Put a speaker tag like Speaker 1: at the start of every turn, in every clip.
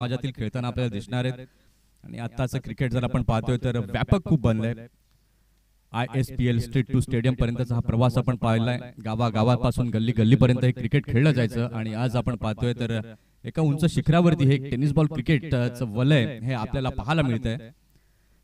Speaker 1: समाजातील खेळताना आपल्याला दिसणार आहेत. आणि आत्ताचं क्रिकेट जर आपण पाहतोय तर व्यापक खूप बनलंय. ISPL स्ट्रीट टू स्टेडियम पर्यंतचा हा प्रवास आपण पाहिलाय. गावागावापासून गल्ली गल्लीपर्यंत हे क्रिकेट खेळलं जायचं आणि आज आपण पाहतोय तर एका उंच शिखरावरती हे टेनिस बॉल क्रिकेटचं वलय हे आपल्याला पाहायला मिळतंय.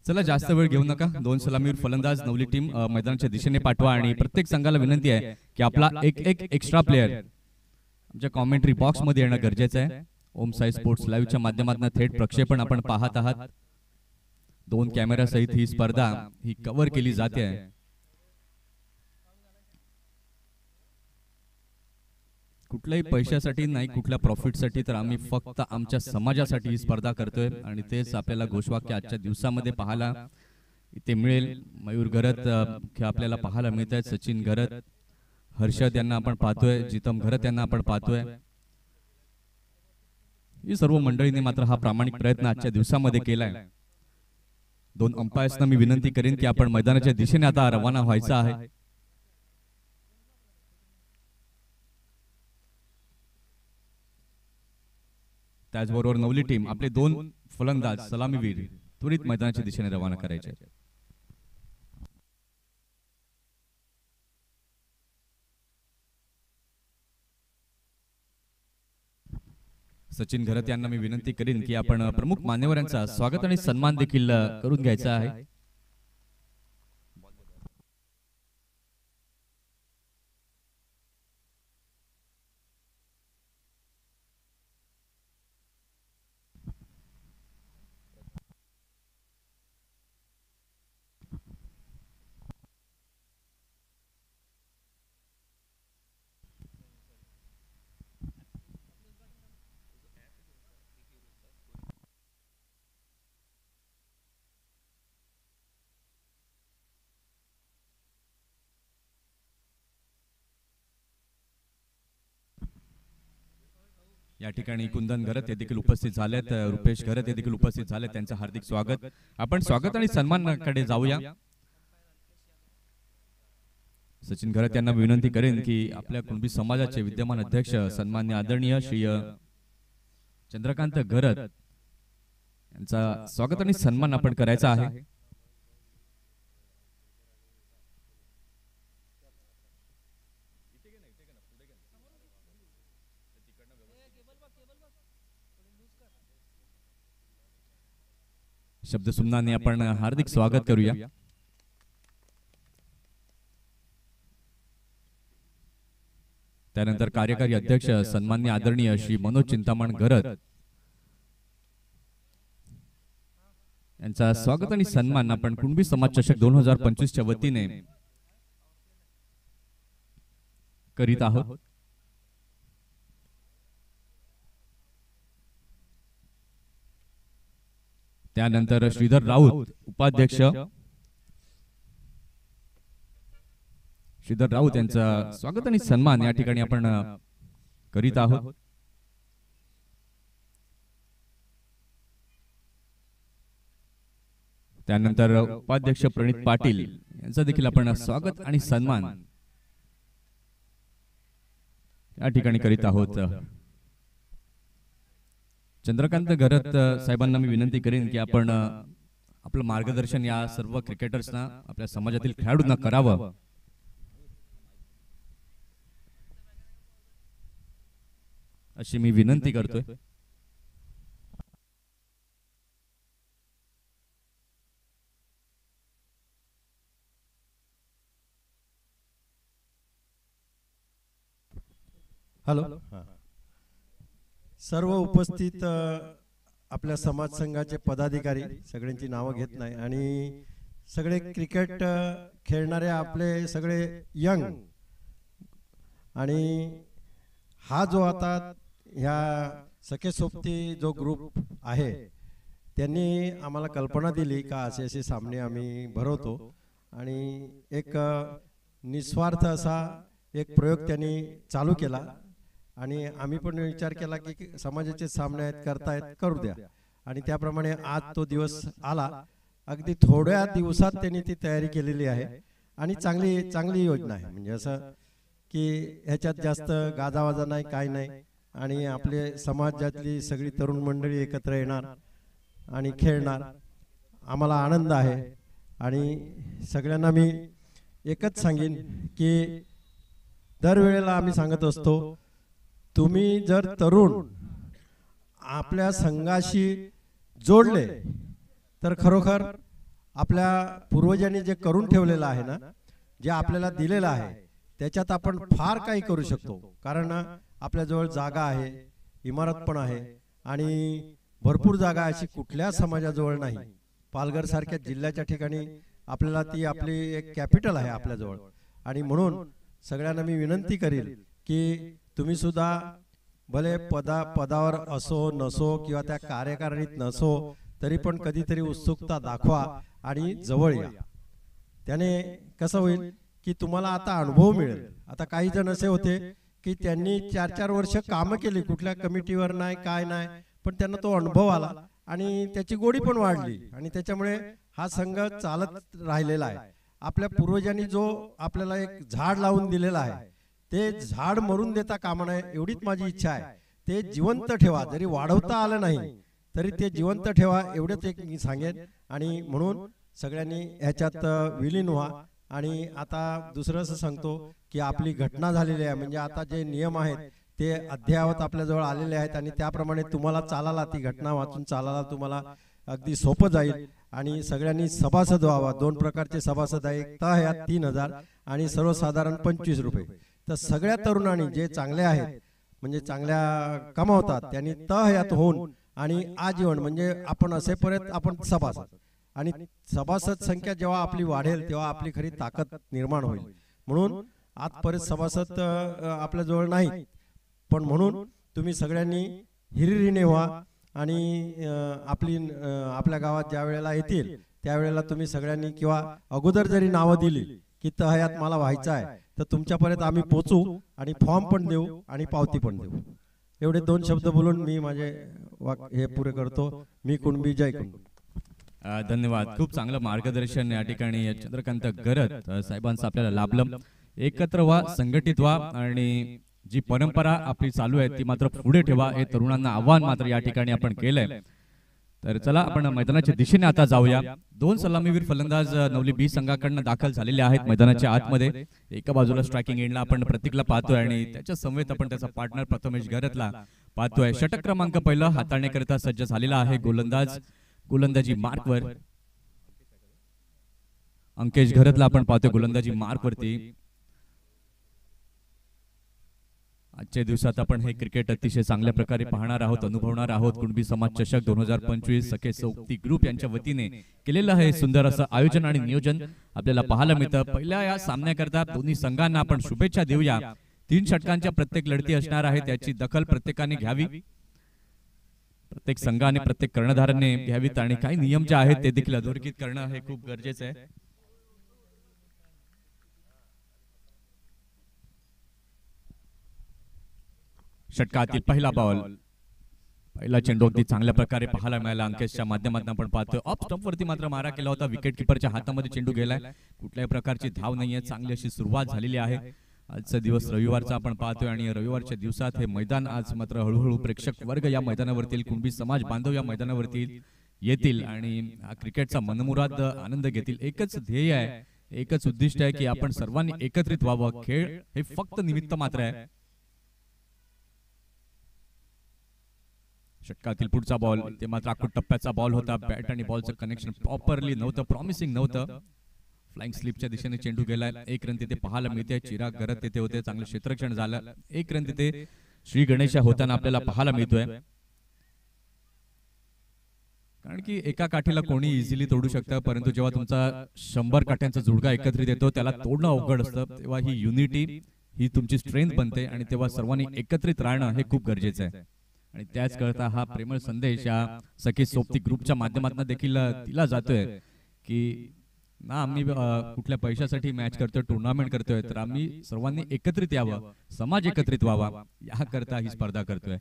Speaker 1: चला जास्त वेळ घेऊ नका. 2 सलामीवर फलंदाज नवली टीम मैदानाच्या दिशेने पाठवा आणि प्रत्येक संघाला विनंती आहे की आपला एक एक्स्ट्रा प्लेयर आमच्या कॉमेंट्री बॉक्स मध्ये येणं गरजेचं आहे. ओम साई स्पोर्ट्स लाईव्हच्या माध्यमातून थेट प्रक्षेपण आपण पाहत आहात. 2 कॅमेरा सहित ही स्पर्धा ही कव्हर केली जाते. कुठल्याही पैशासाठी नाही, कुठल्या प्रॉफिटसाठी, तर आम्ही फक्त आमच्या समाजासाठी ही स्पर्धा करतोय आणि तेच आपल्याला घोषवाक्य आजच्या दिवसामध्ये पाहायला इथे मिळेल. मयूर घरत आपल्याला पाहायला मिळत आहेत. सचिन घरत, हर्षद यांना आपण पाहतोय, जितम घरत यांना आपण पाहतोय. ही सर्व मंडळींनी मात्र हा प्रामाणिक प्रयत्न आजच्या दिवसामध्ये केलाय. 2 अंपायर्सना मी विनंती करेन की आपण मैदानाच्या दिशेने आता रवाना व्हायचं आहे. त्याचबरोबर नवली टीम आपले 2 फलंदाज सलामीवीर त्वरित मैदानाच्या दिशेने रवाना करायचे. सचिन घरत यांना मी विनंती करीन की आपण प्रमुख मान्यवरांचा स्वागत आणि सन्मान देखील करून घ्यायचा आहे. या ठिकाणी कुंदन घरत हे देखील उपस्थित झालेत. रुपेश घरत हे देखील उपस्थित झालेत. त्यांचं हार्दिक स्वागत. आपण स्वागत आणि सन्मानाकडे जाऊया. सचिन घरत यांना विनंती करेन की आपल्या कुणबी समाजाचे विद्यमान अध्यक्ष सन्मान्य आदरणीय श्री चंद्रकांत घरत यांचा स्वागत आणि सन्मान आपण करायचा आहे. शब्दसुमनाने आपण हार्दिक स्वागत करूया. त्यानंतर कार्यकारी अध्यक्ष सन्मान्य आदरणीय श्री मनोज चिंतामण घरत यांचा स्वागत आणि सन्मान आपण कुणबी समाज चषक 2025 च्या वतीने करीत आहोत. त्यानंतर श्रीधर राऊत उपाध्यक्ष श्रीधर राऊत यांचा स्वागत आणि सन्मान या ठिकाणी आपण करीत आहोत. त्यानंतर उपाध्यक्ष प्रणित पाटील यांचा देखील आपण स्वागत आणि सन्मान या ठिकाणी करीत आहोत. चंद्रकांत घरत साहेबांना मी विनंती करेन की आपण आपलं मार्गदर्शन या सर्व क्रिकेटर्सना, आपल्या समाजातील खेळाडूंना करावं. अशी मी विनंती करतोय.
Speaker 2: हॅलो. सर्व उपस्थित आपल्या समाज संघाचे पदाधिकारी, सगळ्यांची नावं घेत नाही, आणि सगळे क्रिकेट खेळणारे आपले सगळे यंग, आणि हा जो आता ह्या सखे सोबती जो ग्रुप आहे त्यांनी आम्हाला कल्पना दिली का असे असे सामने आम्ही भरवतो, आणि एक निस्वार्थ असा एक प्रयोग त्यांनी चालू केला. आणि आम्ही पण विचार केला की समाजाचे सामने आहेत, करतायत, करू द्या. आणि त्याप्रमाणे आज तो दिवस आला. अगदी थोड्या दिवसात त्यांनी ती तयारी केलेली आहे आणि चांगली योजना आहे. म्हणजे असं की ह्याच्यात जास्त गाजावाजा नाही, काय नाही. आणि आपले समाजातली सगळी तरुण मंडळी एकत्र येणार आणि खेळणार, आम्हाला आनंद आहे. आणि सगळ्यांना मी एकच सांगेन की दरवेळेला आम्ही सांगत असतो, तुम्ही जर तरुण आपल्या संघाशी जोडले तर खरोखर आपल्या पूर्वजांनी जे करून ठेवलेलं आहे ना, जे आपल्याला दिलेलं आहे, त्याच्यात आपण फार काही करू शकतो. कारण आपल्याजवळ जागा आहे, इमारत पण आहे आणि भरपूर जागा अशी कुठल्या समाजाजवळ नाही. पालघर सारख्या जिल्ह्याच्या ठिकाणी आपल्याला ती आपली एक कॅपिटल आहे आपल्याजवळ. आणि म्हणून सगळ्यांना मी विनंती करेल की तुम्ही सुद्धा भले पदावर असो नसो किंवा त्या कार्यकारिणीत नसो, तरी पण कधीतरी उत्सुकता दाखवा आणि जवळ या. त्याने कसं होईल की तुम्हाला आता अनुभव मिळेल. आता काही जण असे होते की त्यांनी 4-4 वर्ष कामं केली, कुठल्या कमिटीवर नाही काय नाही, पण त्यांना तो अनुभव आला आणि त्याची गोडी पण वाढली आणि त्याच्यामुळे हा संघ चालत राहिलेला आहे. आपल्या पूर्वजांनी जो आपल्याला एक झाड लावून दिलेला आहे, ते झाड मरून देता कामा नये एवढीच माझी इच्छा आहे. ते जिवंत ठेवा, जरी वाढवता आलं नाही तरी ते जिवंत ठेवा, एवढंच एक मी सांगेन. आणि म्हणून सगळ्यांनी ह्याच्यात विलीन व्हा. आणि आता दुसरं असं सांगतो की आपली घटना झालेली आहे, म्हणजे आता जे नियम आहेत ते अद्ययावत आपल्याजवळ आलेले आहेत आणि त्याप्रमाणे तुम्हाला चालायला, ती घटना वाचून चालायला तुम्हाला अगदी सोपं जाईल. आणि सगळ्यांनी सभासद व्हावा. 2 प्रकारचे सभासद आहे, एक तहयात 3000 आणि सर्वसाधारण 25 रुपये. तर सगळ्या तरुणांनी जे चांगले आहेत म्हणजे चांगल्या कमावतात त्यांनी तहयात होऊन आणि आजीवन म्हणजे आपण असेपर्यंत आपण सभासद, आणि सभासद संख्या जेव्हा आपली वाढेल तेव्हा आपली खरी ताकद निर्माण होईल. म्हणून आजपर्यंत सभासद आपल्याजवळ नाहीत, पण म्हणून तुम्ही सगळ्यांनी हिरिरीने व्हा. आणि आपल्या गावात ज्या वेळेला येतील त्यावेळेला तुम्ही सगळ्यांनी किंवा अगोदर जरी नावं दिली की तहयात मला व्हायचं आहे, तर तुमच्यापर्यंत आम्ही पोचू आणि फॉर्म पण देऊ आणि पावती पण देऊ. एवढे 2 शब्द बोलून मी माझे हे पुरे करतो. मी कुणबी, जय कुणबी.
Speaker 1: धन्यवाद. खूप चांगलं मार्गदर्शन या ठिकाणी चंद्रकांत गरत साहेबांचं आपल्याला लाभलं. एकत्र व्हा, संघटित व्हा आणि जी परंपरा आपली चालू आहे ती मात्र पुढे ठेवा, हे तरुणांना आव्हान मात्र या ठिकाणी आपण केलंय. तर चला आपण मैदानाच्या दिशेने आता जाऊया. 2 सलामीवीर फलंदाज नवली बी संघाकडनं दाखल झालेले आहेत मैदानाच्या आतमध्ये. एका बाजूला स्ट्रायकिंग एंडला आपण प्रतीकला पाहतोय आणि त्याच्या समवेत आपण त्याचा पार्टनर प्रथमेश गरतला पाहतोय. षटक क्रमांक पहिला हाताळण्याकरिता सज्ज झालेला आहे गोलंदाज. गोलंदाजी मार्कवर अंकेश घरतला आपण पाहतोय गोलंदाजी मार्कवरती. आजच्या दिवसात आपण हे क्रिकेट अतिशय चांगल्या प्रकारे पाहणार आहोत, अनुभवणार आहोत. कुणबी समाज चषक 2025 सखे सोबती ग्रुप यांच्या वतीने केलेलं हे सुंदर असं आयोजन आणि नियोजन आपल्याला पाहायला मिळतं. पहिल्या या सामन्याकरता दोन्ही संघांना आपण शुभेच्छा देऊया. 3 षटकांच्या प्रत्येक लढती असणार आहेत, याची दखल प्रत्येकाने घ्यावी. प्रत्येक संघाने प्रत्येक कर्णधाराने घ्यावीत आणि काही नियम जे आहेत ते देखील अधोरेखित करणं हे खूप गरजेचं आहे. षटकातील पहिला बॉल, पहिला चेंडू अगदी चांगल्या प्रकारे पाहायला मिळाला. अंकेशच्या माध्यमातून आपण पाहतोय ऑफ स्टंप वरती मात्र मारा केला होता. विकेट किपरच्या हातामध्ये चेंडू गेलाय. कुठल्याही प्रकारची धाव नाहीये. चांगली अशी सुरुवात झालेली आहे. आजचा दिवस रविवारचा आपण पाहतोय आणि रविवारच्या दिवसात हे मैदान आज मात्र हळूहळू प्रेक्षक वर्ग या मैदानावरती, कुणबी समाज बांधव या मैदानावरती येतील आणि हा क्रिकेटचा मनमुराद आनंद घेतील. एकच ध्येय आहे, एकच उद्दिष्ट आहे की आपण सर्वांनी एकत्रित व्हावं. खेळ हे फक्त निमित्त मात्र आहे. षटकातील पुढचा बॉल ते मात्र आखूड टप्प्याचा बॉल होता. बॅट आणि बॉलचं कनेक्शन प्रॉपरली नव्हतं, प्रॉमिसिंग नव्हतं. फ्लाइंग स्लिपच्या दिशेने चेंडू गेलाय. 1 रन तिथे पाहायला मिळते. चिराग गरत तिथे होते, चांगलं क्षेत्ररक्षण झालं. 1 रन तिथे श्री गणेशा होताना आपल्याला पाहायला मिळतोय. कारण की एका काठीला कोणी इझिली तोडू शकतं, परंतु जेव्हा तुमचा 100 काठ्यांचा जुडगा एकत्रित येतो त्याला तोडणं अवघड असतं. तेव्हा ही युनिटी ही तुमची स्ट्रेंथ बनते आणि तेव्हा सर्वांनी एकत्रित राहणं हे खूप गरजेचं आहे. आणि त्याच करता हा प्रेमळ संदेश या सखी सोबती ग्रुपच्या माध्यमातून देखील दिला जातोय की ना आम्ही कुठल्या पैशासाठी मॅच करतोय, टुर्नामेंट करतोय, तर आम्ही सर्वांनी एकत्रित यावं, समाज एकत्रित व्हावा याकरता ही स्पर्धा करतोय.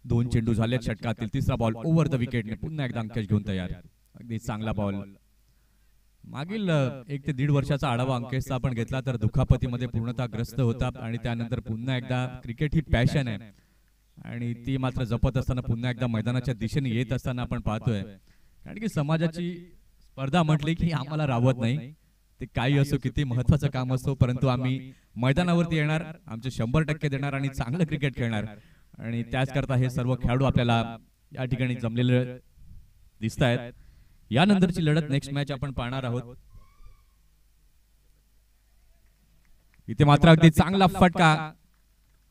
Speaker 1: 2 चेंडू झाले षटकातील. तिसरा बॉल ओव्हर द विकेटने पुन्हा एकदा अंकेश घेऊन तयार. अगदी चांगला बॉल. मागील 1 ते 1.5 वर्षाचा आढावा अंकेशचा आपण घेतला तर दुखापतीमध्ये पूर्णतः ग्रस्त होता आणि त्यानंतर पुन्हा एकदा क्रिकेट ही पॅशन आहे आणि ती मात्र जपत असताना पुन्हा एकदा मैदानाच्या दिशेने येत असताना आपण पाहतोय. कारण की समाजाची स्पर्धा म्हटली की आम्हाला राहत नाही. ते काही असो, किती महत्वाचं काम असतो, परंतु आम्ही मैदानावरती येणार, आमचे 100% देणार आणि चांगलं क्रिकेट खेळणार. आणि त्याच करता हे सर्व खेळाडू आपल्याला या ठिकाणी जमलेले दिसत आहेत. यानंतरची लढत नेक्स्ट मॅच आपण पाहणार आहोत. इथे मात्र अगदी चांगला फटका,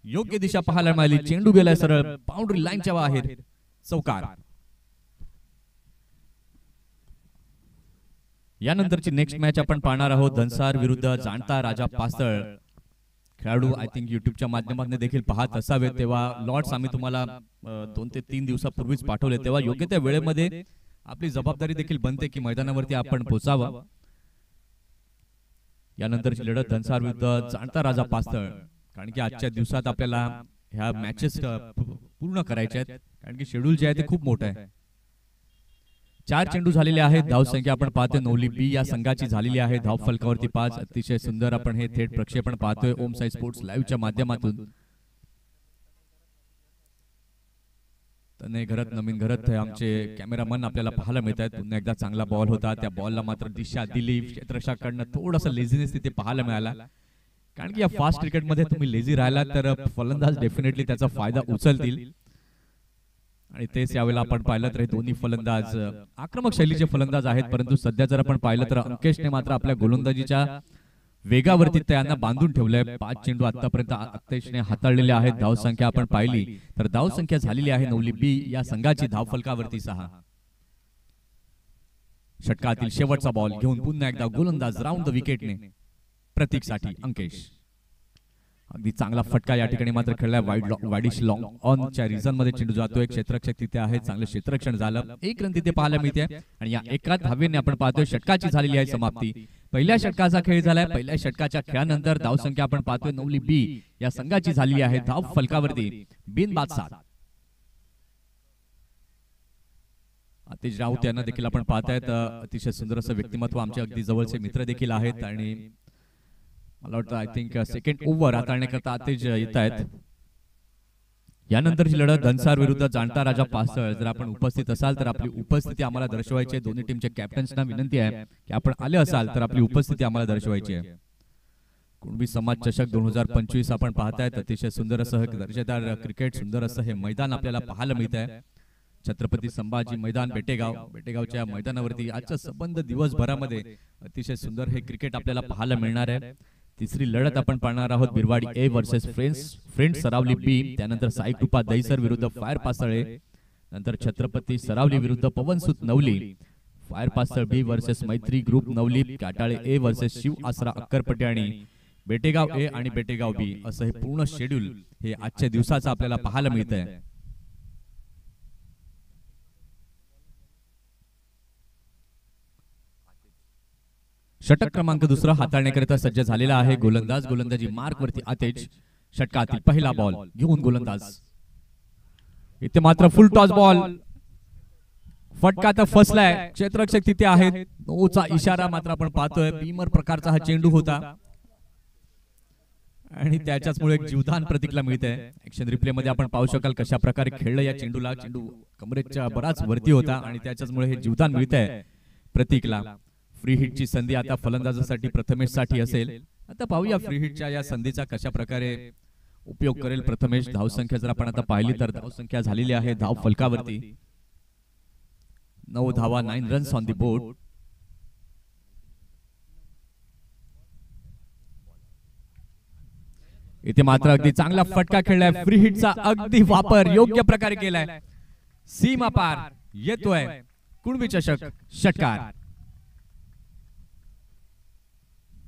Speaker 1: योग्य दिशा पाहायला मिळाली. चेंडू गेलाय सरळ बाउंड्री लाईनच्या बाहेर, चौकार. यानंतरची नेक्स्ट मॅच आपण पाहणार आहोत धनसार विरुद्ध जाणता राजा पास्तळ. खेळाडू आय थिंक युट्यूबच्या माध्यमातून देखील पाहत असावे. तेव्हा लॉर्ड्स आम्ही तुम्हाला 2 ते 3 दिवसापूर्वीच पाठवले. तेव्हा योग्य त्या वेळेमध्ये आपली जबाबदारी देखील बनते की मैदानावरती आपण पोहोचावं. यानंतरची लढत धनसार विरुद्ध जाणता राजा पास्तळ. कारण की आजच्या दिवसात आपल्याला ह्या मॅचेस पूर्ण करायच्या आहेत. कारण की शेड्यूल जे आहे ते खूप मोठं आहे. 4 चेंडू झालेले आहेत. धावसंख्या आपण पाहतोय नवली बी या संघाची झालेली आहे. धाव फलकावरती 5. अतिशय सुंदर आपण हे थेट प्रक्षेपण पाहतोय ओम साई स्पोर्ट्स लाईव्हच्या माध्यमातून. तने घरत नवीन घरत आमचे कॅमेरामन आपल्याला पाहायला मिळत आहेत. पुन्हा एकदा चांगला बॉल होता. त्या बॉलला मात्र दिशा दिली. क्षेत्ररक्षकाकडनं थोडासा लेझीनेस तिथे पाहायला मिळाला. कारण की या फास्ट क्रिकेटमध्ये तुम्ही लेझी राहिला तर फलंदाज डेफिनेटली त्याचा फायदा उचलतील. आणि तेच यावेळेला आपण पाहिलं तर हे दोन्ही फलंदाज आक्रमक शैलीचे फलंदाज आहेत. परंतु सध्या जर आपण पाहिलं तर अंकेशने मात्र आपल्या गोलंदाजीच्या वेगावरती त्यांना बांधून ठेवलंय. 5 चेंडू आतापर्यंत अंकेशने हाताळलेले आहेत. धावसंख्या आपण पाहिली तर धावसंख्या झालेली आहे नवली बी या संघाची. धाव फलकावरती 6. षटकातील शेवटचा बॉल घेऊन पुन्हा एकदा गोलंदाज राऊंड द विकेटने प्रतीकसाठी अंकेश. अगदी चांगला फटका या ठिकाणी मात्र खेळलाय. वाईडिश लॉंग ऑनच्या रिझन मध्ये चेंडू जातोय. क्षेत्ररक्षक तिथे आहे. चांगलं क्षेत्ररक्षण झालं. 1 रन तिथे पाहायला मिळते. आणि या एकाच धावेने आपण पाहतोय षटकाची झालेली आहे समाप्ती. पहिल्या षटकाचा खेळ झालाय. पहिल्या षटकाच्या खेळानंतर धावसंख्या आपण पाहतोय नवली बी या संघाची झालेली आहे. धाव फलकावरती बिनबाद 7. आतिश राऊत यांना देखील आपण पाहतायत. अतिशय सुंदर असं व्यक्तिमत्व. आमचे अगदी जवळचे मित्र देखील आहेत. आणि मला वाटतं आय थिंक सेकंड ओव्हर हाताळण्याकरता आतिश येत आहेत. यानंतरची लढत धनसार विरुद्ध जाणता राजा पास्तळ. जर आपण उपस्थित असाल तर आपली उपस्थिती आम्हाला दर्शवायची आहे. दोन्ही टीमच्या कॅप्टन्सना विनंती आहे की आपण आले असाल तर आपली उपस्थिती आम्हाला दर्शवायची आहे. कुणबी समाज चषक 2025 आपण पाहतायत. अतिशय सुंदर असं दर्जेदार क्रिकेट, सुंदर असं हे मैदान आपल्याला पाहायला मिळत आहे. छत्रपती संभाजी मैदान बेटेगावच्या मैदानावरती आजच्या संबंध दिवसभरामध्ये अतिशय सुंदर हे क्रिकेट आपल्याला पाहायला मिळणार आहे. तिसरी लढत आपण पाहणार आहोत Birwadi A versus friends Saravali B. त्यानंतर साई कृपा दहीसर विरुद्ध फायर पासळे. नंतर छत्रपती सरावली विरुद्ध Pavansut Navali. Fire Pasal B versus Maitri group Navali. Katale A versus Shiv Asara Akkarpatti. आणि बेटेगाव ए आणि बेटेगाव बी असं हे पूर्ण शेड्यूल हे आजच्या दिवसाचं आपल्याला पाहायला मिळत आहे. षटक क्रमांक 2 हाताळण्याकरिता सज्ज झालेला आहे गोलंदाज. गोलंदाजी मार्क वरती आतिश. षटकातील पहिला बॉल घेऊन गोलंदाज. इथे मात्र फुल टॉस बॉल. फटका तर फसलाय. क्षेत्ररक्षक तिथे आहेत. नोचा इशारा मात्र आपण पाहतोय. बीमर प्रकारचा हा चेंडू होता आणि त्याच्याचमुळे एक जीवदान प्रतीकला मिळतंय. ऍक्शन रिप्ले मध्ये आपण पाहू शकाल कशा प्रकारे खेळलं या चेंडूला. चेंडू कमरेच्या बराच वरती होता आणि त्याच्याचमुळे हे जीवदान मिळतंय प्रतीकला. फ्री हिटची संधी आता फलंदाजासाठी प्रथमेशसाठी असेल. आता पाहूया फ्री हिटच्या या संधीचा कशा प्रकारे उपयोग करेल प्रथमेश. धावसंख्या जर आपण आता पाहिली तर धावसंख्या झालेली आहे धाव फलकावरती 9 धावा, 9 रन्स ऑन द बोर्ड. इथे मात्र अगदी चांगला फटका खेळलाय. फ्री हिटचा अगदी वापर योग्य प्रकारे केलाय. सीमा पार येतोय कुणबी चषक षटकार.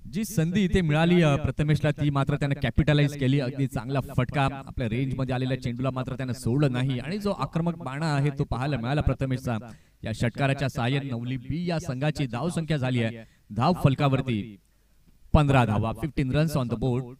Speaker 1: जी संधी इथे मिळाली प्रथमेशला ती मात्र त्याने कॅपिटलाइज केली. अगदी चांगला फटका. आपल्या रेंज मध्ये आलेल्या चेंडूला मात्र त्याने सोडलं नाही आणि जो आक्रमक बाणा आहे तो पाहायला मिळाला प्रथमेशचा. या षटकाराच्या सहाय्याने नवली बी या संघाची धावसंख्या झाली आहे धाव फलकावरती 15 धावा, 15 रन्स ऑन द बोर्ड.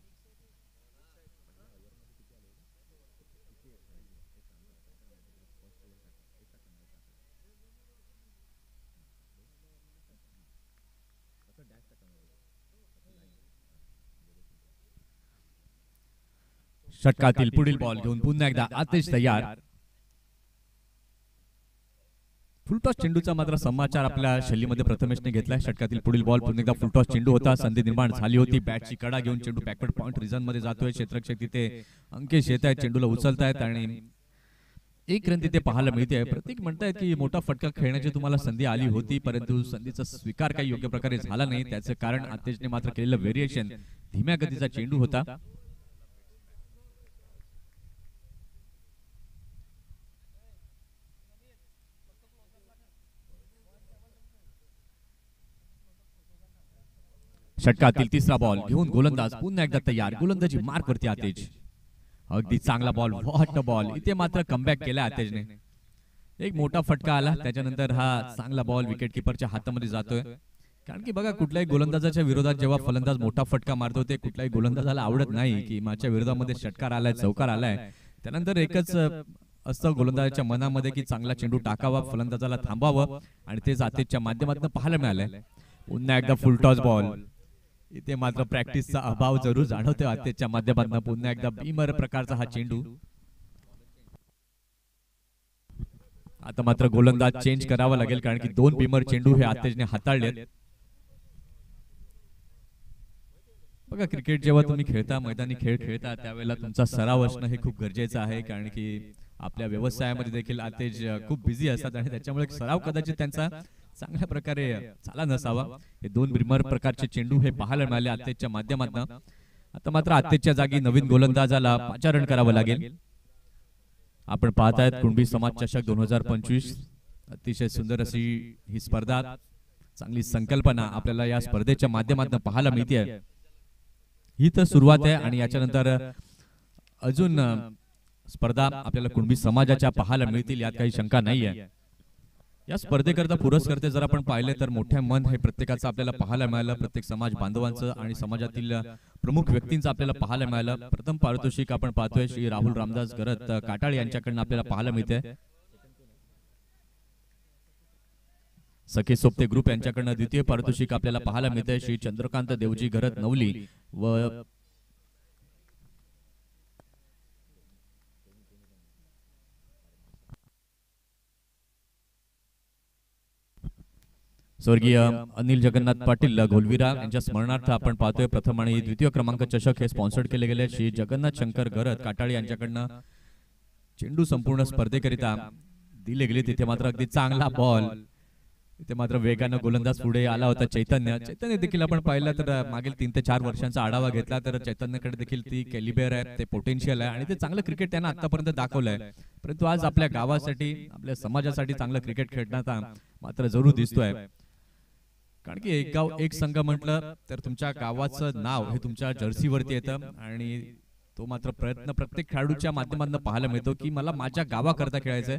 Speaker 1: षटकातील पुढील बॉल घेऊन पुन्हा एकदा आतिश तयार. फुलटॉस चेंडूचा मात्र समाचार आपल्या शैलीमध्ये प्रथमेशने घेतलाय. षटकातील पुढील बॉल पुन्हा एकदा फुलटॉस चेंडू होता. संधी निर्माण झाली होती. बॅटची कडा घेऊन चेंडू बॅकवर्ड पॉइंट रिझन मध्ये जातोय. क्षेत्ररक्षक तिथे अंकेश येत आहेत, चेंडूला उचलतायत आणि एक रन तिथे पाहायला मिळते. प्रत्येक म्हणतायत की मोठा फटका खेळण्याची तुम्हाला संधी आली होती, परंतु संधीचा स्वीकार काही योग्य प्रकारे झाला नाही. त्याचं कारण आतिशने मात्र केलेलं व्हेरिएशन. धीम्या गतीचा चेंडू होता. षटकातील तिसरा बॉल घेऊन गोलंदाज पुन्हा एकदा तयार. गोलंदाजी मार्क वरती आतिश. अगदी चांगला बॉल, व्हॉट बॉल. इथे मात्र कमबॅक केला आतिशने. एक मोठा फटका आला, त्याच्यानंतर हा चांगला बॉल विकेट किपरच्या हातामध्ये जातोय. कारण की बघा, कुठल्याही गोलंदाजाच्या विरोधात जेव्हा फलंदाज मोठा फटका मारतो ते कुठल्याही गोलंदाजाला आवडत नाही की माझ्या विरोधामध्ये षटकार आलाय, चौकार आलाय. त्यानंतर एकच असतं गोलंदाजाच्या मनामध्ये की चांगला चेंडू टाकावा, फलंदाजाला थांबावं, आणि तेच आतिशच्या माध्यमातून पाहायला मिळालंय. पुन्हा एकदा फुलटॉस बॉल. इथे मात्र प्रॅक्टिसचा अभाव जरूर जाणवतोय आतिशच्या माध्यमातून. पुन्हा एकदा बीमर प्रकारचा हा चेंडू. आता मात्र गोलंदाज चेंज करावा लागेल, कारण की 2 बीमर चेंडू हे आतिशने हाताळलेत. बघा, क्रिकेट जेव्हा तुम्ही खेळता, मैदानी खेळ खेळता, त्यावेळेला तुमचा सराव असणं हे खूप गरजेचं आहे. कारण की आपल्या व्यवसायामध्ये देखील आतिश खूप बिझी असतात आणि त्याच्यामुळे सराव कदाचित त्यांचा चांगल्या प्रकारे झाला नसावा. हे 2 बीमर प्रकारचे चेंडू हे पाहायला मिळाले आतिशच्या माध्यमातून. आता मात्र आतिशच्या जागी नवीन गोलंदाजाला पाचारण करावं लागेल. आपण पाहतायत कुणबी समाज चषक 2025. अतिशय सुंदर अशी ही स्पर्धा, चांगली संकल्पना आपल्याला या स्पर्धेच्या माध्यमातून पाहायला मिळते. ही तर सुरुवात आहे आणि याच्यानंतर अजून स्पर्धा आपल्याला कुणबी समाजाच्या पाहायला मिळतील, यात काही शंका नाहीये. या स्पर्धेकरता पुरस्कर्ते जर आपण पाहिले तर मोठ्या मन हे प्रत्येकाचं आपल्याला पाहायला मिळालं. प्रत्येक समाज बांधवांचं आणि समाजातील प्रमुख व्यक्तींचं आपल्याला पाहायला मिळालं. प्रथम पारितोषिक आपण पाहतोय श्री राहुल रामदास गरत काटाळे यांच्याकडनं आपल्याला पाहायला मिळते. सखे सोपते ग्रुप यांच्याकडनं द्वितीय पारितोषिक आपल्याला पाहायला मिळते. श्री चंद्रकांत देवजी घरत नवली व स्वर्गीय अनिल जगन्नाथ पाटील घोलविरा यांच्या स्मरणार्थ आपण पाहतोय प्रथम आणि द्वितीय क्रमांक चषक हे स्पॉन्सर्ड केले गेले. श्री जगन्नाथ शंकर घरत काटाळे यांच्याकडनं चेंडू संपूर्ण स्पर्धेकरिता दिले गेले. तिथे मात्र अगदी चांगला बॉल. इथे मात्र वेगानं गोलंदाज पुढे आला होता चैतन्य देखील आपण पाहिलं तर मागील 3 ते 4 वर्षांचा आढावा घेतला तर चैतन्यकडे देखील ती कॅलिबर आहे, ते पोटेन्शियल आहे आणि ते चांगलं क्रिकेट त्यांना आतापर्यंत दाखवलंय. परंतु आज आपल्या गावासाठी, आपल्या समाजासाठी चांगलं क्रिकेट खेळण्याचा मात्र जरूर दिसतोय. कारण की एक गाव एक संघ म्हटलं तर तुमच्या गावाचं नाव हे तुमच्या जर्सीवरती येतं आणि तो मात्र प्रयत्न प्रत्येक खेळाडूच्या माध्यमातून पाहायला मिळतो की मला माझ्या गावाकरता खेळायचंय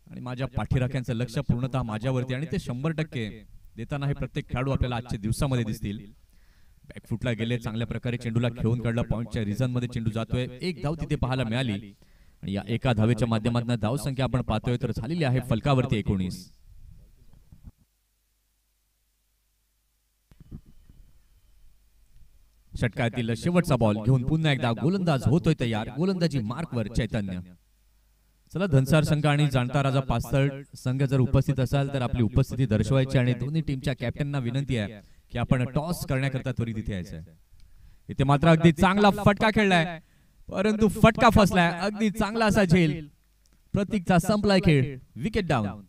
Speaker 1: आणि माझ्या पाठीराख्यांचं लक्ष पूर्णतः माझ्यावरती, आणि ते 100% देताना हे प्रत्येक खेळाडू आपल्याला आजच्या दिवसामध्ये दिसतील. बॅकफुटला गेले, चांगल्या प्रकारे चेंडूला खेळून काढला, पॉइंटच्या रिझन मध्ये चेंडू जातोय. एक धाव तिथे पाहायला मिळाली आणि या एका धावेच्या माध्यमातून धाव संख्या आपण पाहतोय तर झालेली आहे फलकावरती 19. षटकातील शेवटचा बॉल घेऊन पुन्हा एकदा गोलंदाज होतोय तयार. गोलंदाजी मार्कवर चैतन्य. चला, धनसार संघ आणि जाणता राजा पास्तळ संघ जर उपस्थित असाल तर आपली उपस्थिती दर्शवायची आणि दोन्ही टीमच्या कॅप्टनना विनंती आहे की आपण टॉस करण्याकरता त्वरित इथे यायचंय. इथे मात्र अगदी चांगला फटका खेळलाय, परंतु फटका फसलाय. अगदी चांगला असा झेल. प्रतीकचा संपलाय खेळ. Wicket down.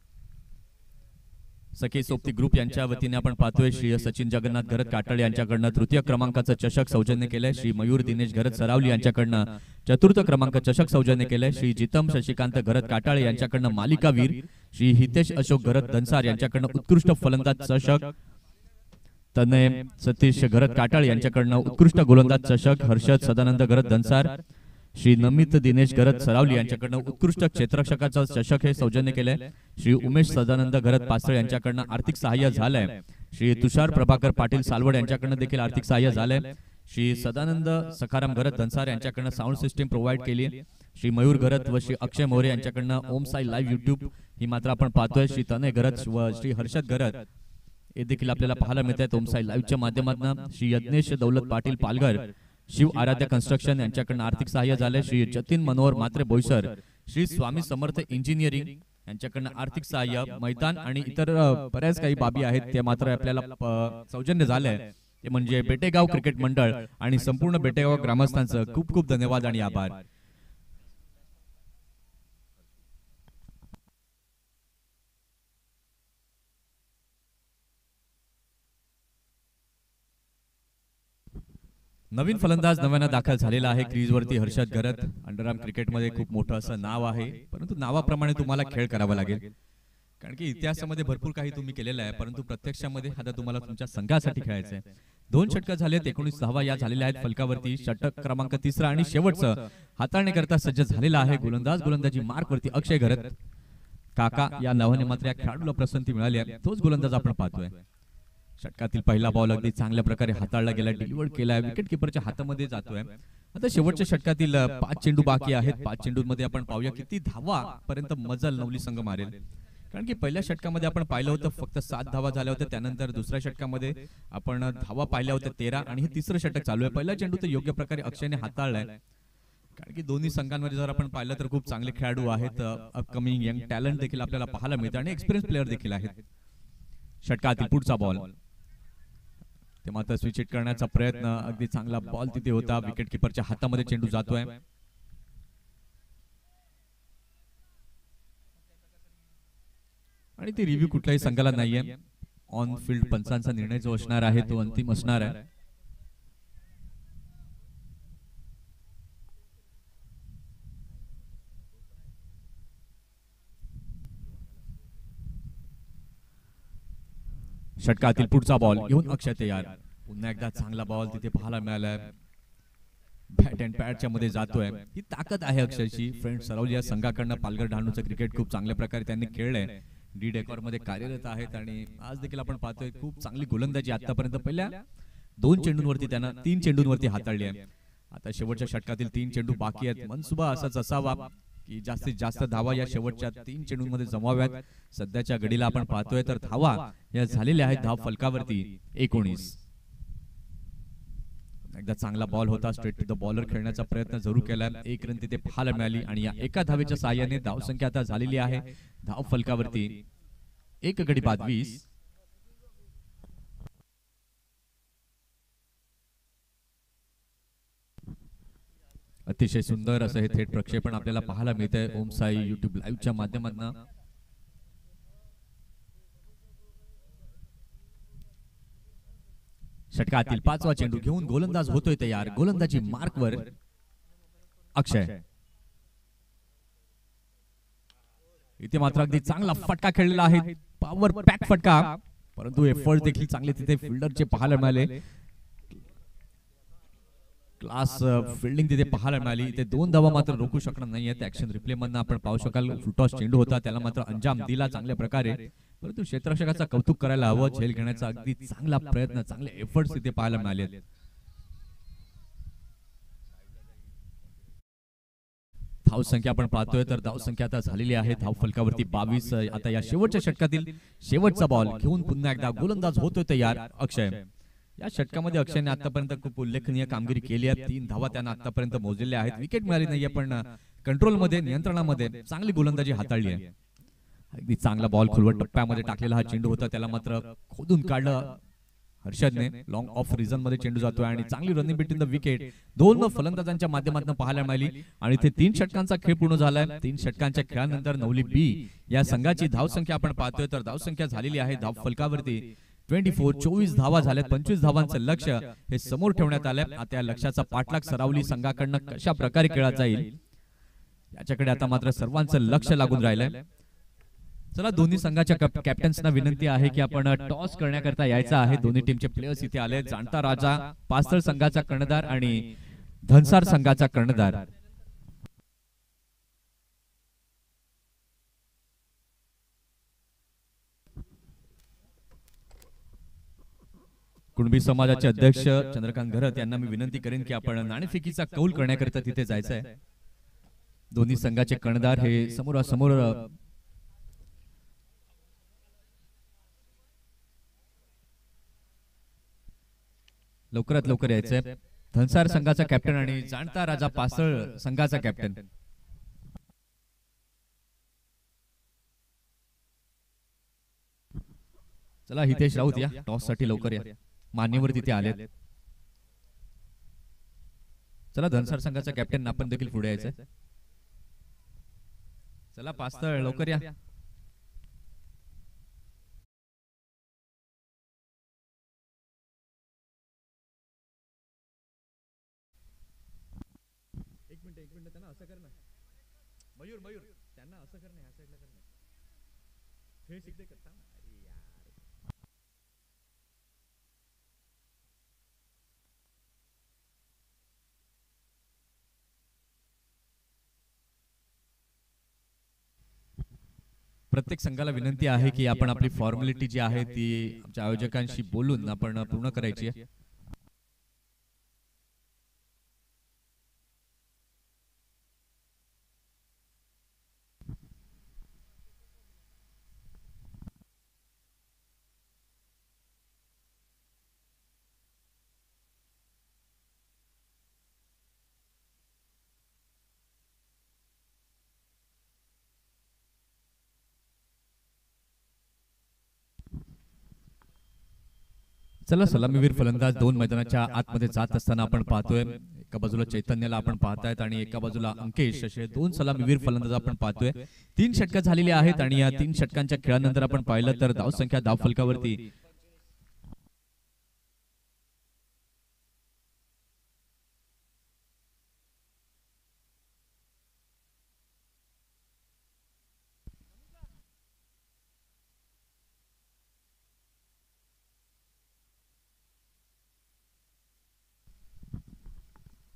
Speaker 1: सखे सोबती ग्रुप यांच्या वतीने आपण पाहतोय श्री सचिन जगन्नाथ घरत काटाळे यांच्याकडनं तृतीय क्रमांकाचं चषक सौजन्य केलंय. श्री मयूर दिनेश घरत सरावली यांच्याकडनं चतुर्थ क्रमांक चषक सौजन्य केलंय. श्री जितम शशिकांत घरत काटाळे यांच्याकडनं मालिकावीर. श्री हितेश अशोक घरत दनसार यांच्याकडनं उत्कृष्ट फलंदाज चषक. तनय सतीश घरत काटाळे यांच्याकडनं उत्कृष्ट गोलंदाज चषक. हर्षद सदानंद घरत दनसार. श्री नमित दिनेश घरत सरावली यांच्याकडनं उत्कृष्ट क्षेत्ररक्षकाचा चषक हे सौजन्य केलंय. श्री उमेश सदानंद घरत पास्तळ यांच्याकडनं आर्थिक सहाय्य झालंय. श्री तुषार प्रभाकर पाटील सालवड यांच्याकडनं देखील आर्थिक सहाय्य झालंय. श्री सदानंद सखाराम घरत दनसार यांच्याकडनं साऊंड सिस्टीम प्रोव्हाइड केली. श्री मयूर घरत व श्री अक्षय मोरे यांच्याकडनं ओम साई लाईव्ह युट्यूब ही मात्र आपण पाहतोय. श्री तनय घरत व श्री हर्षद घरत हे देखील आपल्याला पाहायला मिळत आहेत ओम साई लाईव्हच्या माध्यमातून. श्री यज्ञेश दौलत पाटील पालघर शिव आराध्य कन्स्ट्रक्शन यांच्याकडून आर्थिक सहाय्य झाले. श्री जतीन मनोहर मात्रे बोईसर, श्री स्वामी समर्थ इंजिनिअरिंग यांच्याकडून आर्थिक सहाय्य, मैदान आणि इतर बऱ्याच काही बाबी आहेत ते मात्र आपल्याला सौजन्य झालंय. ते म्हणजे बेटेगाव क्रिकेट मंडळ आणि संपूर्ण बेटेगाव ग्रामस्थांचं खूप खूप धन्यवाद आणि आभार. नवीन फलंदाज नव्यानं दाखल झालेला आहे क्रीजवरती हर्षद घरत. अंडरआर्म क्रिकेटमध्ये खूप मोठं असं नाव आहे, परंतु नावाप्रमाणे तुम्हाला खेळ करावा लागेल. कारण की इतिहासामध्ये भरपूर काही तुम्ही केलेलं आहे, परंतु प्रत्यक्षामध्ये आता तुम्हाला तुमच्या संघासाठी खेळायचं आहे. 2 षटकं झालेत, 19 धावा या झालेल्या आहेत फलकावरती. षटक क्रमांक 3 आणि शेवटचं हाताळण्याकरता सज्ज झालेला आहे गोलंदाजी मार्कवरती अक्षय घरत. काका या नावाने मात्र या खेळाडूला पसंती मिळाली आहे, तोच गोलंदाज आपण पाहतोय. षटकातील पहिला बॉल अगदी चांगल्या प्रकारे हाताळला गेला, डिलिव्हर केलाय, विकेट किपरच्या हातामध्ये जातोय. आता शेवटच्या षटकातील 5 चेंडू बाकी आहेत. 5 चेंडूंमध्ये आपण पाहूया किती धावा पर्यंत मजल नवली संघ मारेल. कारण की पहिल्या षटकामध्ये आपण पाहिलं होतं फक्त 7 धावा झाल्या होत्या. त्यानंतर दुसऱ्या षटकामध्ये आपण धावा पाहिल्या होत्या 13 आणि हे तिसरं षटक चालू आहे. पहिला चेंडू तर योग्य प्रकारे अक्षयने हाताळलाय. कारण की दोन्ही संघांमध्ये जर आपण पाहिलं तर खूप चांगले खेळाडू आहेत, अपकमिंग यंग टॅलेंट देखील आपल्याला पाहायला मिळतं आणि एक्सपिरियन्स प्लेअर देखील आहेत. षटकातील पुढचा बॉल ते मात्र स्विच हिट करण्याचा प्रयत्न, अगदी चांगला बॉल तिथे होता. विकेट किपरच्या हातामध्ये चेंडू जातोय. आणि ती रिव्ह्यू कुठल्याही संघाला नाहीये. ऑन फील्ड पंचांचा निर्णय जो असणार आहे तो अंतिम असणार आहे. षटकातील पुढचा बॉल घेऊन अक्षय तयार. पुन्हा एकदा चांगला बॉल तिथे पाहायला मिळालाय. बॅट अँड पॅडच्या मध्ये जातोय. ही ताकद आहे अक्षयची. फ्रेंड सरावली या संघाकडनं पालघर डहाणूचं क्रिकेट खूप चांगल्या प्रकारे त्यांनी खेळलंय. डी डेकॉर मध्ये कार्यरत आहेत आणि आज देखील आपण पाहतोय खूप चांगली गोलंदाजी आतापर्यंत पहिल्या 2 चेंडूंवरती त्यांना 3 चेंडूंवरती हाताळली आहे. आता शेवटच्या षटकातील 3 चेंडू बाकी आहेत. मनसुबा असाच असावा की जास्तीत जास्त धावा या शेवटच्या 3 चेंडूंमध्ये जमाव्यात. सध्याच्या घडीला आपण पाहतोय तर धावा या झालेल्या आहेत धाव फलकावरती 19. एकदा चांगला बॉल होता, स्ट्रेट टू द बॉलर खेळण्याचा प्रयत्न जरूर केला. 1 रन तिथे पाहायला मिळाली आणि या एका धावेच्या साहाय्याने धाव संख्या आता झालेली आहे धाव फलकावरती 1 गडी बाद 20. अतिशय सुंदर असं हे थेट प्रक्षेपण आपल्याला पाहायला मिळतंय ओम साई युट्यूब लाईव्हच्या माध्यमातून. षटकातील 5वा चेंडू घेऊन गोलंदाज होतोय तयार. गोलंदाजी मार्कवर अक्षय. इथे मात्र अगदी चांगला फटका खेळलेला आहे, पॉवर पॅक फटका, परंतु एफर्ट देखील चांगले तिथे फिल्डरचे पाहायला मिळाले. क्लास फिल्डिंग तिथे पाहायला मिळाली. इथे 2 धावा मात्र रोखू शकणार नाहीयेत. ऍक्शन रिप्ले मधनं आपण पाहू शकाल फुलटॉस चेंडू होता, त्याला मात्र अंजाम दिला चांगल्या प्रकारे. परंतु क्षेत्ररक्षकाचा कौतुक करायला हवं. झेल घेण्याचा अगदी चांगला प्रयत्न, चांगले एफर्ट्स तिथे पाहायला मिळाले. धाव संख्या आपण पाहतोय तर धाव संख्या आता झालेली आहे धाव फलकावरती 22. आता या शेवटच्या षटकातील शेवटचा बॉल घेऊन पुन्हा एकदा गोलंदाज होतोय तयार अक्षय. या षटकामध्ये अक्षयने आतापर्यंत खूप उल्लेखनीय कामगिरी केली आहे. 3 धावा त्यानं आतापर्यंत मोजलेल्या आहेत. विकेट मिळाली नाहीये पण कंट्रोलमध्ये, नियंत्रणामध्ये चांगली गोलंदाजी हाताळली आहे. अगदी चांगला बॉल खोलवर टप्प्यामध्ये टाकलेला हा चेंडू होता, त्याला मात्र खोदून काढलं हर्षदने. लॉंग ऑफ रिझन मध्ये चेंडू जातोय आणि चांगली रनिंग बिटवीन द विकेट 2 फलंदाजांच्या माध्यमातून पाहायला मिळाली. आणि इथे 3 षटकांचा खेळ पूर्ण झालाय. 3 षटकांच्या खेळानंतर नवली बी या संघाची धाव संख्या आपण पाहतोय तर धाव संख्या झालेली आहे धाव फलकावरती 24 धावा झाल्यात. 25 धावांचं लक्ष हे समोर ठेवण्यात आलंय. आता या लक्ष्याचा पाठलाग सरावली संघाकडनं कशा प्रकारे खेळला जाईल याच्याकडे आता मात्र सर्वांचं लक्ष लागून राहिलंय. चला, दोन्ही संघाच्या कॅप्टन्सना विनंती आहे की आपण टॉस करण्याकरता यायचं आहे. दोन्ही टीमचे प्लेयर्स इथे आले. जाणता राजा पास्थळ संघाचा कर्णधार आणि धनसार संघाचा कर्णधार. कुणबी समाजाचे अध्यक्ष चंद्रकांत घरत यांना मी विनंती करेन की आपण नाणेफेकीचा कौल करण्याकरता तिथे जायचं आहे. दोन्ही संघाचे कर्णधार हे समोरासमोर लवकरात लवकर यायचंय. धनसार संघाचा कॅप्टन आणि जाणता राजा पासळ संघाचा कॅप्टन. चला हितेश राऊत या टॉस साठी लवकर या, मान्यवर तिथे आलेत. चला धनसार संघाचा कॅप्टन आपण देखील पुढे यायचं. चला पासळ लवकर या. एक मिनिट त्यांना असं कर ना मयूर, त्यांना असं कर ना, ह्या साईडला कर ना, फेस इकडे करता. अरे यार प्रत्येक संघाला विनंती आहे की आपण आपली फॉर्मॅलिटी जी आहे ती आमच्या आयोजकांशी बोलून आपण पूर्ण करायची आहे. चला सलामीवीर फलंदाज दोन मैदानाच्या आतमध्ये जात असताना आपण पाहतोय. एका बाजूला चैतन्याला आपण पाहतायत आणि एका बाजूला अंकेश, असे दोन सलामीवीर फलंदाज आपण पाहतोय. 3 षटकं झालेली आहेत आणि या 3 षटकांच्या खेळानंतर आपण पाहिलं तर धावसंख्या धावफलकावरती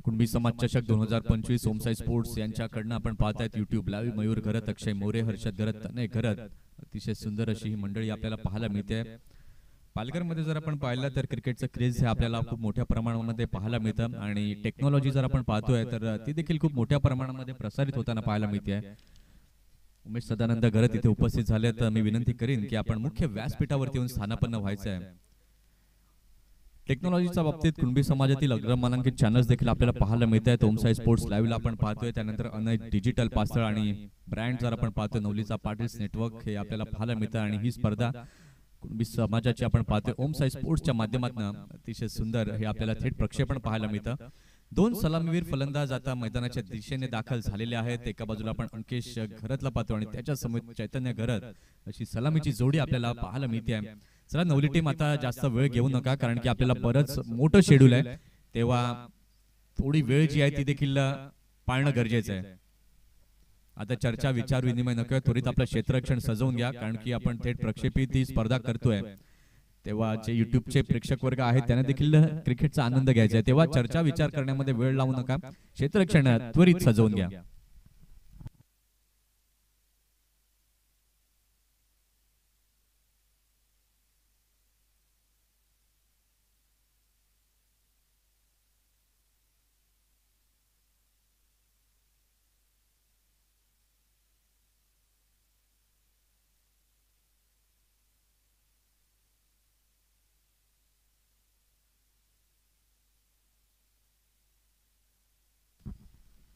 Speaker 1: कुणबी समाज चषक 2025 ओमसाई स्पोर्ट्स यांच्याकडनं आपण पाहतायत युट्यूब लाईव्ह. मयूर घरत, अक्षय मोरे, हर्षद घरत, तनय घरत, अतिशय सुंदर अशी ही मंडळी आपल्याला पाहायला मिळते. पालघरमध्ये जर आपण पाहिलं तर क्रिकेटचं क्रेज हे आपल्याला खूप मोठ्या प्रमाणामध्ये पाहायला मिळतं आणि टेक्नॉलॉजी जर आपण पाहतोय तर ती देखील खूप मोठ्या प्रमाणामध्ये प्रसारित होताना पाहायला मिळते. उमेश सदानंद घरत इथे उपस्थित झाले तर मी विनंती करीन की आपण मुख्य व्यासपीठावरती येऊन स्थानापन्न व्हायचं आहे. टेक्नॉलॉजीच्या बाबतीत कुणबी समाजातील अग्रमानांकित चॅनल्स देखील आपल्याला पाहायला मिळत आहेत. ओमसाई स्पोर्ट्स लाईव्हला आपण पाहतोय, त्यानंतर अनय डिजिटल पासळ आणि ब्रँड जर आपण पाहतोय नवलीचा पाटील्स नेटवर्क हे आपल्याला पाहायला मिळतं आणि ही स्पर्धा कुणबी समाजाची आपण पाहतोय ओमसाई स्पोर्ट्सच्या माध्यमातून अतिशय सुंदर हे आपल्याला थेट प्रक्षेपण पाहायला मिळतं. 2 सलामीवीर फलंदाज आता मैदानाच्या दिशेने दाखल झालेले आहेत. एका बाजूला आपण अंकेश घरतला पाहतो आणि त्याच्या समोर चैतन्य घरत, अशी सलामीची जोडी आपल्याला पाहायला मिळते. चला नवली टीम आता जास्त वेळ घेऊ नका, कारण की आपल्याला बरंच मोठं शेड्यूल आहे, तेव्हा थोडी वेळ जी आहे ती देखील पाळणं गरजेचं आहे. आता चर्चा विचार विनिमय नको, त्वरित आपलं क्षेत्ररक्षण सजवून घ्या, कारण की आपण थेट प्रक्षेपित ही स्पर्धा करतोय. तेव्हा जे युट्यूबचे प्रेक्षक वर्ग आहेत त्यांना देखील क्रिकेटचा आनंद घ्यायचा आहे, तेव्हा चर्चा विचार करण्यामध्ये वेळ लावू नका, क्षेत्ररक्षण त्वरित सजवून घ्या.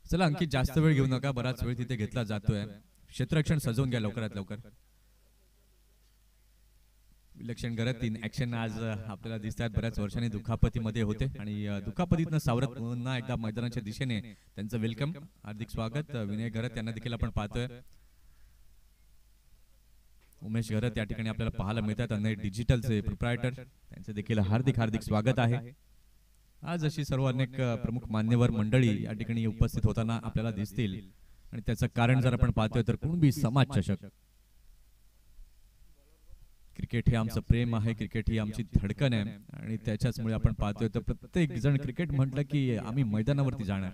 Speaker 1: चला अंकित जास्त वेळ घेऊ नका, बराच वेळ तिथे घेतला जातोय, क्षेत्ररक्षण सजवून घ्या लवकरात लवकर. विलक्षण करत 3 ऍक्शन आज आपल्याला दिसतात. बऱ्याच वर्षांनी दुखापतीमध्ये होते आणि दुखापतीतनं सावरत पुन्हा एकदा मैदानाच्या दिशेने त्यांचं वेलकम, हार्दिक स्वागत. विनय घरत यांना देखील आपण पाहतोय. उमेश घरत या ठिकाणी आपल्याला पाहायला मिळतात, अनेक डिजिटलचे प्रोप्रायटर, त्यांचे देखील हार्दिक हार्दिक स्वागत आहे. आज अशी सर्व अनेक प्रमुख मान्यवर मंडळी या ठिकाणी उपस्थित होताना आपल्याला दिसतील आणि त्याचं कारण जर आपण पाहतोय तर कुणबी समाज चषक. क्रिकेट हे आमचं प्रेम आहे, क्रिकेट ही आमची धडकन आहे आणि त्याच्याचमुळे आपण पाहतोय तर प्रत्येक जण क्रिकेट म्हटलं की आम्ही मैदानावरती जाणार.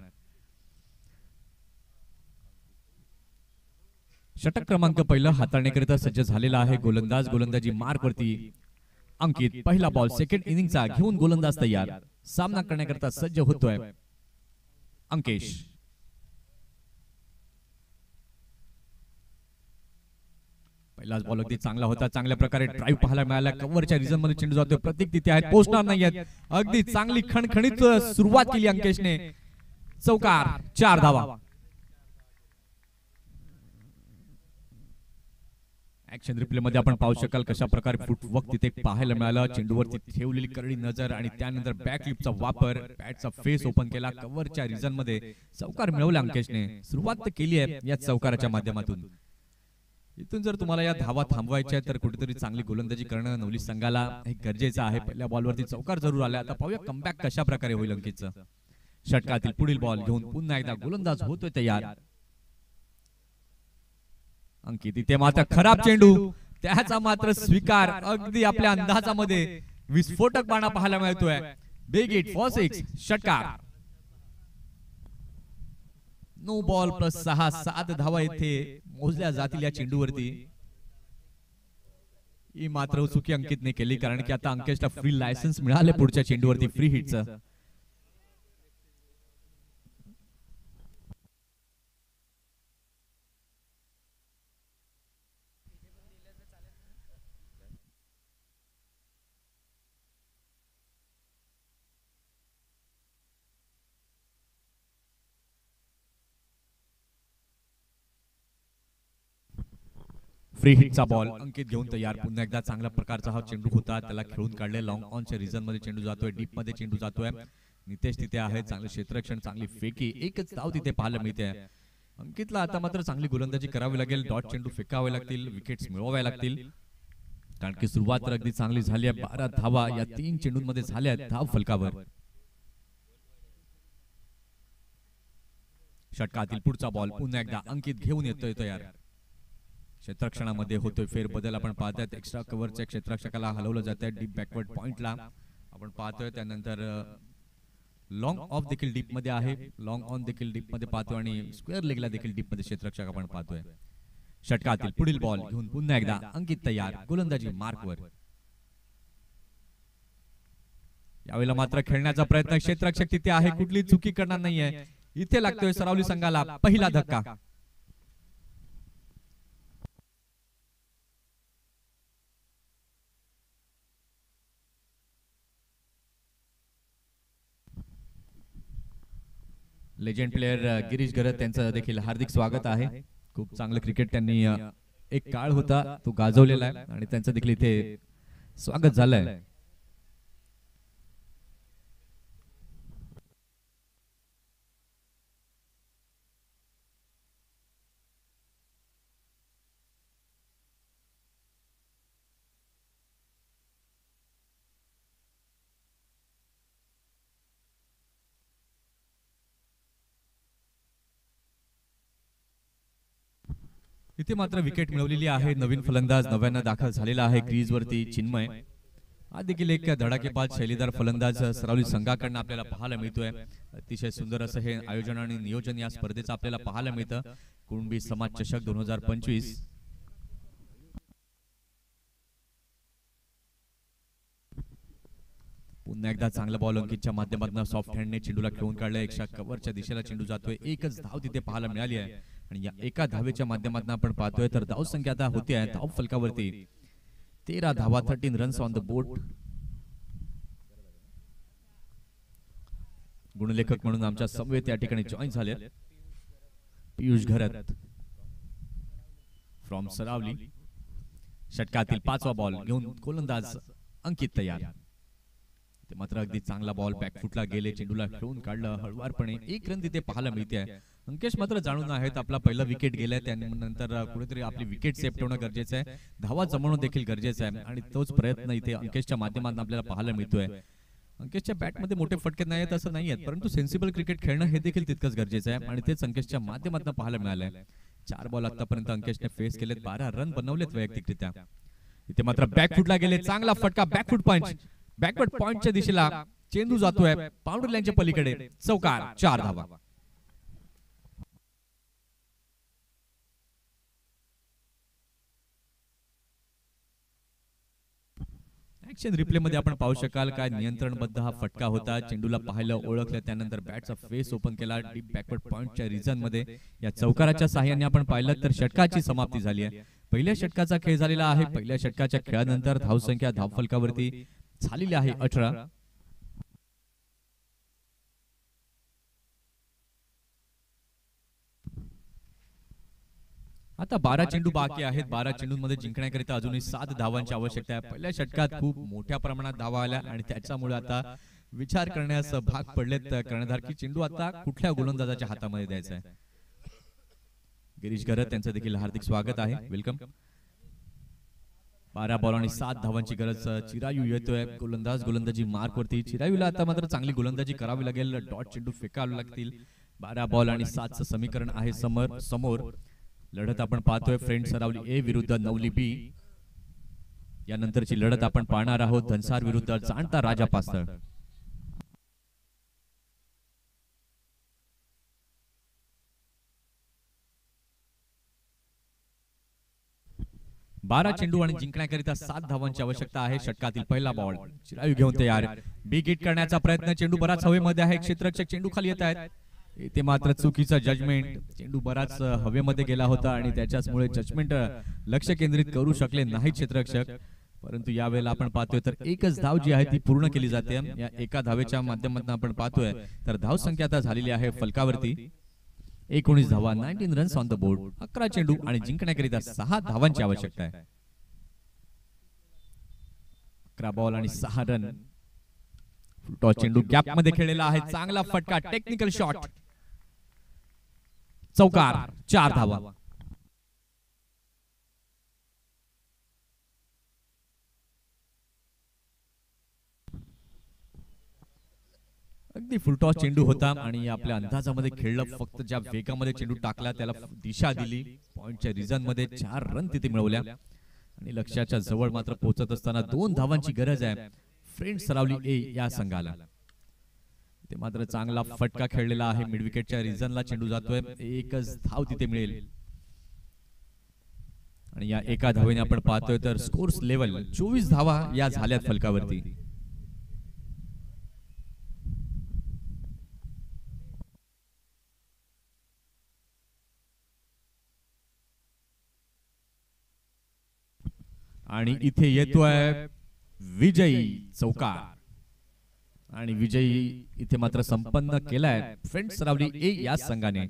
Speaker 1: षटक क्रमांक पहिलं हाताळण्याकरिता सज्ज झालेला आहे गोलंदाज. गोलंदाजी मार्क वरती अंकित. पहिला बॉल सेकंड इनिंगचा घेऊन गोलंदाज तयार, सामना करण्याकरिता सज्ज होतोय अंकेश. पहिलाच बॉल अगदी चांगला होता, चांगल्या प्रकारे ड्राईव्ह पाहायला मिळाला, कव्हरच्या रिजन मध्ये चेंडू जातोय, प्रतीक तिथे आहेत, पोहोचणार नाहीयेत, अगदी चांगली खणखणीत सुरुवात केली अंकेशने, चौकार, 4 धावा. ऍक्शन रिप्ले मध्ये आपण पाहू शकाल कशा प्रकारे फुटवर्क तिथे पाहायला मिळालं, चेंडूवरती ठेवलेली करडी नजर आणि त्यानंतर बॅकलिपचा वापर, बॅटचा फेस ओपन केला, कव्हरच्या रिजन मध्ये चौकार मिळवला अंकेशने. सुरुवात तर केली आहे या चौकाराच्या माध्यमातून. इथून जर तुम्हाला या धावा थांबवायच्या तर कुठेतरी चांगली गोलंदाजी करणं नवली संघाला हे गरजेचं आहे. पहिल्या बॉलवरती चौकार जरूर आला, आता पाहूया कमबॅक कशा प्रकारे होईल अंकितचं. षटकातील पुढील बॉल घेऊन पुन्हा एकदा गोलंदाज होतोय तयार. अंकित इथे मात्र खराब चेंडू, त्याचा मात्र स्वीकार, अगदी आपल्या अंदाजामध्ये विस्फोटक बाणा पाहायला मिळतोय. बिग हिट फॉर 6, षटकार. नो बॉल प्लस 6-7 धावा इथे मोजल्या जातील या चेंडूवरती. ही मात्र चुकी अंकितने केली, कारण की आता अंकेशला फ्री लायसन्स मिळाले पुढच्या चेंडूवरती फ्री हिटचं. फ्री हिटचा बॉल अंकित घेऊन तयार. पुन्हा एकदा चांगल्या प्रकारचा हा चेंडू होता, त्याला खेळून काढले. लॉंग ऑनच्या रिजन मध्ये चेंडू जातोय, डीप मध्ये चेंडू जातोय. नितेश तिथे आहे, चांगले क्षेत्ररक्षण, चांगली फेकी, एकच धाव तिथे पाहायला मिळते. अंकितला आता मात्र चांगली गोलंदाजी करावी लागेल, डॉट चेंडू फेकावे लागतील, विकेट्स मिळवाव्या लागतील, कारण की सुरुवात तर अगदी चांगली झाली आहे. 12 धावा या 3 चेंडूंमध्ये झाल्या आहेत धाव फलकावर. षटकातील पुढचा बॉल पुन्हा एकदा अंकित घेऊन येतोय तयार. क्षेत्ररक्षणामध्ये होतोय फेरबदल आपण पाहतोय. एक्स्ट्रा कव्हरच्या क्षेत्ररक्षकाला हलवलं जात आहे डीप बॅकवर्ड पॉइंटला आपण पाहतोय. त्यानंतर लॉंग ऑफ देखील डीप मध्ये आहे, लॉंग ऑन देखील डीप मध्ये पाहतोय आणि स्क्वेअर लेगला देखील डीप मध्ये क्षेत्ररक्षक आपण पाहतोय. षटकातील पुढील बॉल घेऊन पुन्हा एकदा अंकित तयार, गोलंदाजी मार्कवर. यावेळेला मात्र खेळण्याचा प्रयत्न, क्षेत्ररक्षक तिथे आहे, कुठली चुकी करणार नाहीये. इथे लागतोय सरावली संघाला पहिला धक्का. लेजेंड प्लेयर गिरीश गरत त्यांचं देखील हार्दिक स्वागत आहे. खूप चांगलं क्रिकेट त्यांनी एक काळ होता तो गाजवलेला आहे आणि त्यांचं देखील इथे स्वागत झालंय. इथे मात्र विकेट मिळवलेली आहे. नवीन फलंदाज नव्यानं दाखल झालेला आहे क्रीजवरती चिन्मय. हा देखील एक धडाकेबाज शैलीदार फलंदाज सरावली संघाकडनं आपल्याला पाहायला मिळतोय. अतिशय सुंदर असं हे आयोजन आणि नियोजन या स्पर्धेचं आपल्याला पाहायला मिळतं. कुणबी समाज चषक 2025. पुन्हा एकदा चांगला बॉल अंकितच्या माध्यमातून सॉफ्ट हँडने चेंडूला खेळून काढलं. एक्स्ट्रा कव्हरच्या दिशेला चेंडू जातोय. एकच धाव तिथे पाहायला मिळाली आहे आणि या एका धावेच्या माध्यमातून आपण पाहतोय तर धाव संख्या आता होती आहे धाव फलकावरती 13 धावा, 13 रन्स ऑन द बोर्ड. गुणलेखक म्हणून आमच्या समवेत या ठिकाणी जॉईन झाले पियुष घरत फ्रॉम सरावली. षटकातील 5वा बॉल घेऊन गोलंदाज अंकित तयार. ते मात्र अगदी चांगला बॉल बॅकफुटला गेले, चेंडूला खेळून काढलं हळवारपणे. 1 रन तिथे पाहायला मिळते. अंकेश मात्र जाणून आहेत आपला पहिला विकेट गेलाय, त्यानंतर कुठेतरी आपली विकेट सेफ ठेवणं गरजेचं आहे, धावा जमवणं देखील गरजेचं आहे आणि तोच प्रयत्न इथे अंकेशच्या माध्यमातून आपल्याला पाहायला मिळतोय. अंकेशच्या बॅटमध्ये मोठे फटके नाही आहेत असं नाही आहेत, परंतु सेन्सिबल क्रिकेट खेळणं हे देखील तितकंच गरजेचं आहे आणि तेच अंकेशच्या माध्यमातून पाहायला मिळालंय. 4 बॉल आतापर्यंत अंकेशने फेस केलेत, 12 रन बनवलेत वैयक्तिकरित्या. इथे मात्र बॅकफुटला गेले, चांगला फटका, बॅकफुट पंच, बॅकवर्ड पॉइंटच्या दिशेला चेंडू जातोय बाउंड्री लाईनच्या पलीकडे, चौकार, 4 धावा. ऍक्शन रिप्ले मध्ये आपण पाहू शकाल काय नियंत्रणबद्ध हा फटका होता. चेंडूला पाहिलं, ओळखलं, त्यानंतर बॅटचा फेस ओपन केला डीप बॅकवर्ड पॉइंटच्या रिजन मध्ये. या चौकाराच्या साहाय्याने आपण पाहिलं तर षटकाची समाप्ती झाली आहे. पहिल्या षटकाचा खेळ झालेला आहे. पहिल्या षटकाच्या खेळानंतर धावसंख्या धावफलकावरती झालेली आहे 18. आता 12 चेंडू बाकी आहेत. 12 चेंडूंमध्ये जिंकण्याकरिता अजूनही 7 धावांची आवश्यकता आहे. पहिल्या षटकात खूप मोठ्या प्रमाणात धावा आल्या आणि त्याच्यामुळे आता विचार करण्यास भाग पडलेत कर्णधार की चेंडू आता कुठल्या गोलंदाजाच्या हातामध्ये द्यायचा आहे. गिरीश घरत यांचं देखील हार्दिक स्वागत आहे. वेलकम. 12 बॉल आणि 7 धावांची गरज. चिरायू येतोय गोलंदाजी मार्क वरती. चिरायूला आता मात्र चांगली गोलंदाजी करावी लागेल. डॉट चेंडू फेकावे लागतील. 12 बॉल आणि 7चं समीकरण आहे समोर. लढत आपण पाहतोय फ्रेंड सरावली ए विरुद्ध नवली बी. यानंतरची लढत आपण पाहणार आहोत धनसार विरुद्ध जाणता राजा पास्तळ. बारा चेंडू आणि जिंकण्याकरिता 7 धावांची आवश्यकता आहे. षटकातील पहिला बॉल चिरायू घेऊन तयार. बिग हिट करण्याचा प्रयत्न. चेंडू बराच हवेमध्ये आहे. क्षेत्ररक्षक चेंडू खाली येत आहेत. इथे मात्र चुकीचा जजमेंट. चेंडू बराच हवेमध्ये गेला होता आणि त्याच्यामुळे जजमेंट लक्ष केंद्रित करू शकले नाही क्षेत्ररक्षक. परंतु यावेळेला आपण पाहतोय तर एकच धाव जी आहे ती पूर्ण केली जाते. या एका धावेच्या माध्यमातून आपण पाहतोय तर धाव संख्या आता झालेली आहे फलकावरती 19 धावा. 19 रन्स ऑन द बोर्ड. 11 चेंडू आणि जिंकण्याकरिता 6 धावांची आवश्यकता आहे. 11 बॉल आणि 6 रन. टॉस चेंडू गॅप मध्ये खेळलेला आहे. चांगला फटका. Technical shot. चौकार. 4 धावा. अगदी फुलटॉस चेंडू होता आणि आपल्या अंदाजामध्ये खेळलं. फक्त ज्या वेगामध्ये चेंडू टाकला त्याला दिशा दिली. पॉइंटच्या रिझन मध्ये 4 रन तिथे मिळवल्या आणि लक्ष्याच्या जवळ मात्र पोहोचत असताना 2 धावांची गरज आहे फ्रेंड सरावली ए या संघाला. ते मात्र चांगला फटका खेळलेला आहे. मिड विकेटच्या रिझनला चेंडू जातोय. एकच धाव तिथे मिळेल आणि या एका धावेने आपण पाहतोय तर स्कोर्स लेवल 24 धावा या झाल्यात फलकावरती. आणि इथे येतोय विजयी चौकार आणि विजयी इथे मात्र संपन्न केलाय फ्रेंड सरावली ए या संघाने.